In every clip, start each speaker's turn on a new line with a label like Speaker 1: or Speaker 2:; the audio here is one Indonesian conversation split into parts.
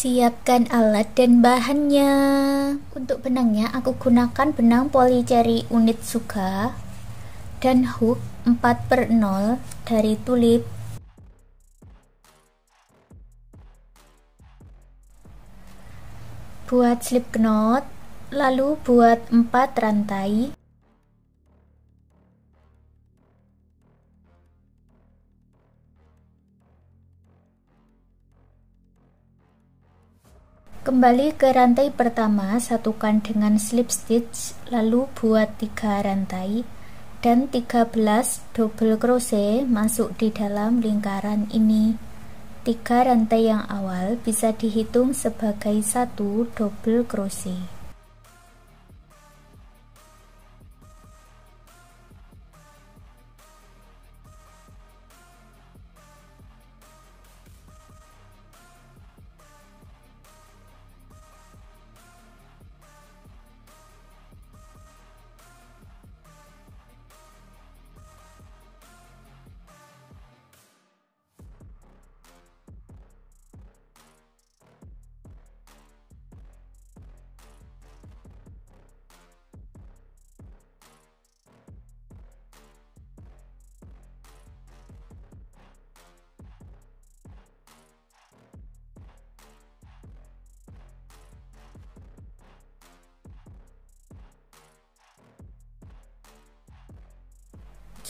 Speaker 1: Siapkan alat dan bahannya. Untuk benangnya aku gunakan benang polycherry unit Suga dan hook 4/0 dari Tulip. Buat slip knot, lalu buat 4 rantai. Kembali ke rantai pertama, satukan dengan slip stitch, lalu buat 3 rantai dan 13 double crochet masuk di dalam lingkaran ini. 3 rantai yang awal bisa dihitung sebagai 1 double crochet.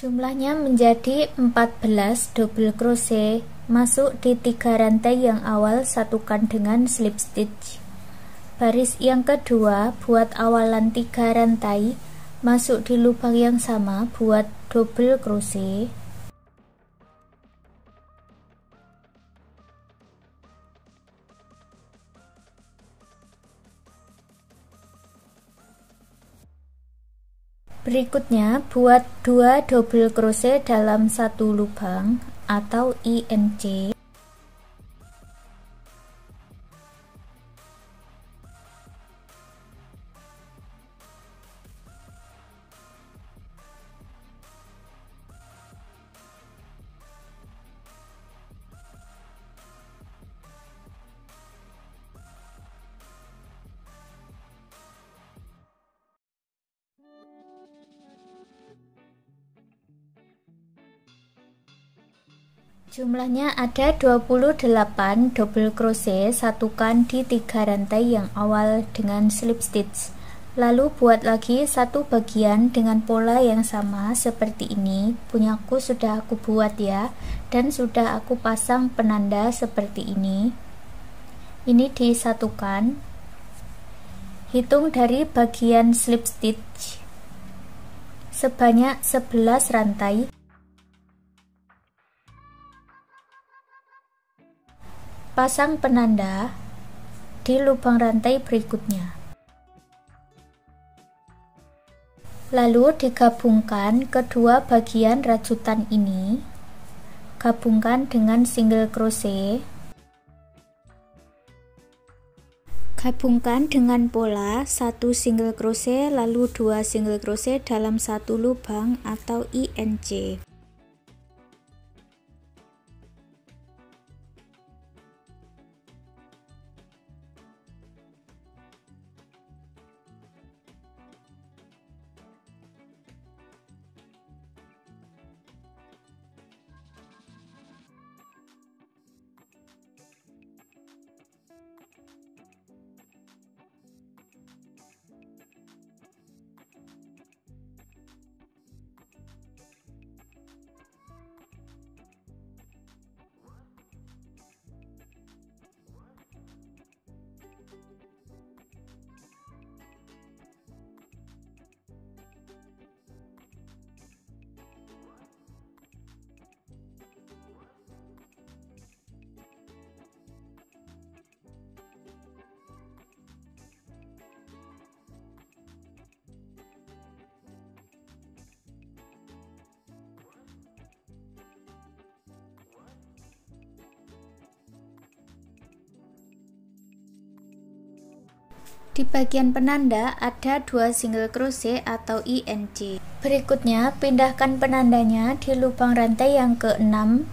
Speaker 1: Jumlahnya menjadi 14 double crochet. Masuk di 3 rantai yang awal, satukan dengan slip stitch. Baris yang kedua, buat awalan 3 rantai, masuk di lubang yang sama, buat double crochet. Berikutnya, buat 2 double crochet dalam satu lubang atau INC. Jumlahnya ada 28 double crochet, satukan di 3 rantai yang awal dengan slip stitch. Lalu buat lagi satu bagian dengan pola yang sama seperti ini. Punyaku sudah aku buat ya, dan sudah aku pasang penanda seperti ini. Ini disatukan. Hitung dari bagian slip stitch sebanyak 11 rantai. Pasang penanda di lubang rantai berikutnya. Lalu digabungkan kedua bagian rajutan ini. Gabungkan dengan single crochet. Gabungkan dengan pola 1 single crochet lalu 2 single crochet dalam satu lubang atau INC. Di bagian penanda ada 2 single crochet atau INC. Berikutnya, pindahkan penandanya di lubang rantai yang ke-6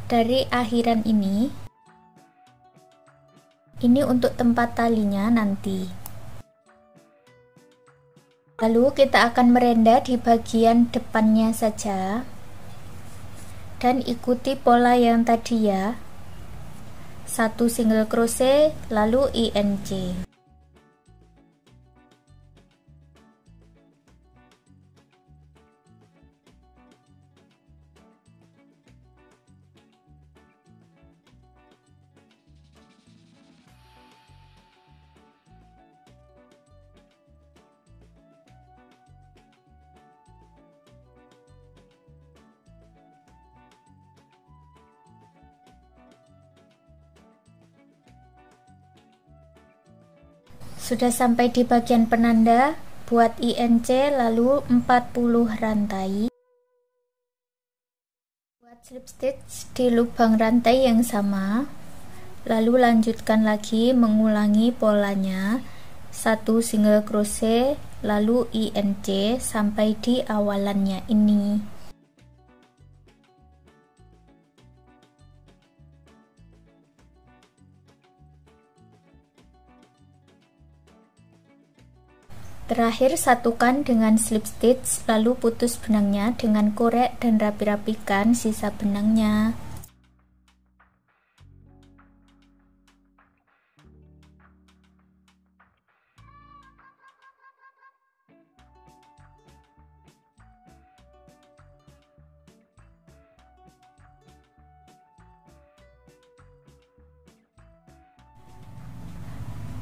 Speaker 1: dari akhiran ini. Ini untuk tempat talinya nanti. Lalu kita akan merenda di bagian depannya saja. Dan ikuti pola yang tadi ya. 1 single crochet lalu INC. Sudah sampai di bagian penanda, buat INC lalu 40 rantai. Buat slip stitch di lubang rantai yang sama. Lalu lanjutkan lagi mengulangi polanya. 1 single crochet lalu INC sampai di awalannya ini. Terakhir satukan dengan slip stitch, lalu putus benangnya dengan korek dan rapi-rapikan sisa benangnya.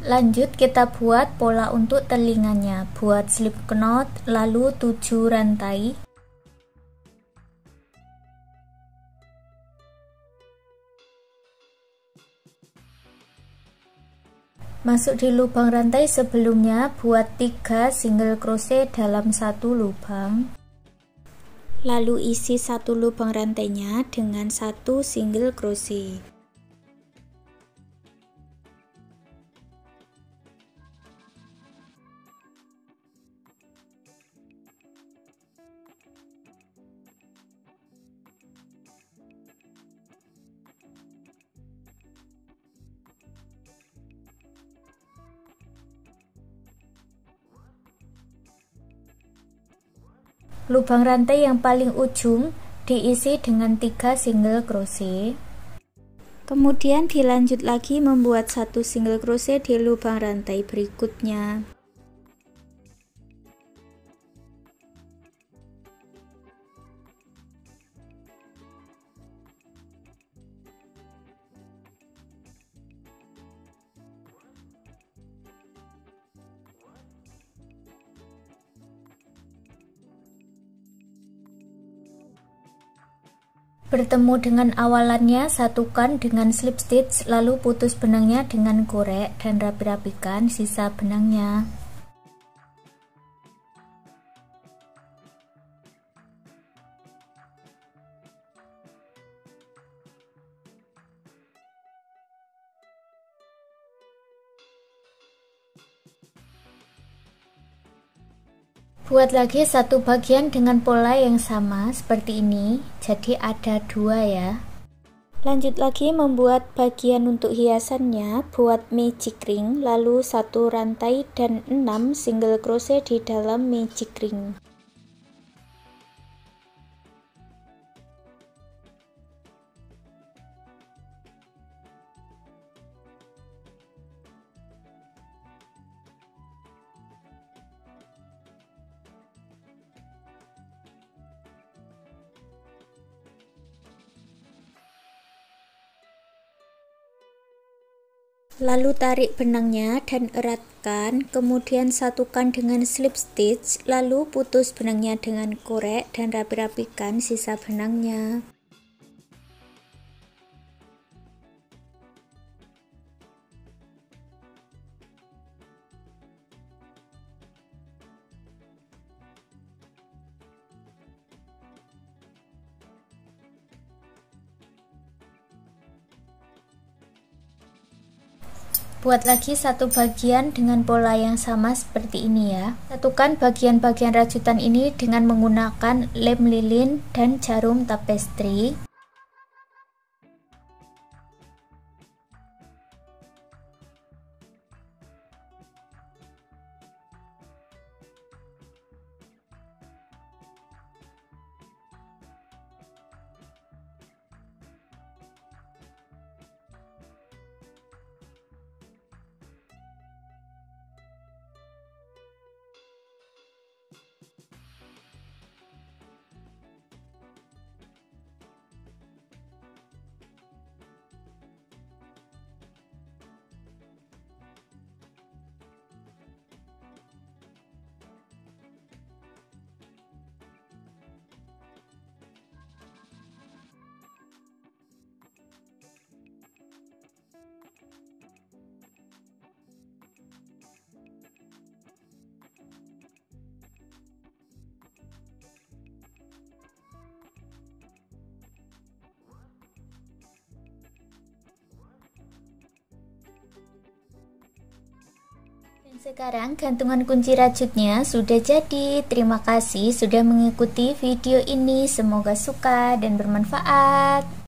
Speaker 1: Lanjut kita buat pola untuk telinganya. Buat slip knot lalu 7 rantai. Masuk di lubang rantai sebelumnya, buat 3 single crochet dalam 1 lubang. Lalu isi 1 lubang rantainya dengan 1 single crochet. Lubang rantai yang paling ujung diisi dengan 3 single crochet. Kemudian dilanjut lagi membuat 1 single crochet di lubang rantai berikutnya. Bertemu dengan awalannya, satukan dengan slip stitch, lalu putus benangnya dengan korek dan rapi-rapikan sisa benangnya. Buat lagi satu bagian dengan pola yang sama seperti ini, jadi ada 2 ya. Lanjut lagi membuat bagian untuk hiasannya. Buat magic ring, lalu 1 rantai dan 6 single crochet di dalam magic ring. Lalu tarik benangnya dan eratkan, kemudian satukan dengan slip stitch, lalu putus benangnya dengan korek dan rapi-rapikan sisa benangnya. Buat lagi satu bagian dengan pola yang sama seperti ini ya. Satukan bagian-bagian rajutan ini dengan menggunakan lem lilin dan jarum tapestri. Sekarang gantungan kunci rajutnya sudah jadi. Terima kasih sudah mengikuti video ini. Semoga suka dan bermanfaat.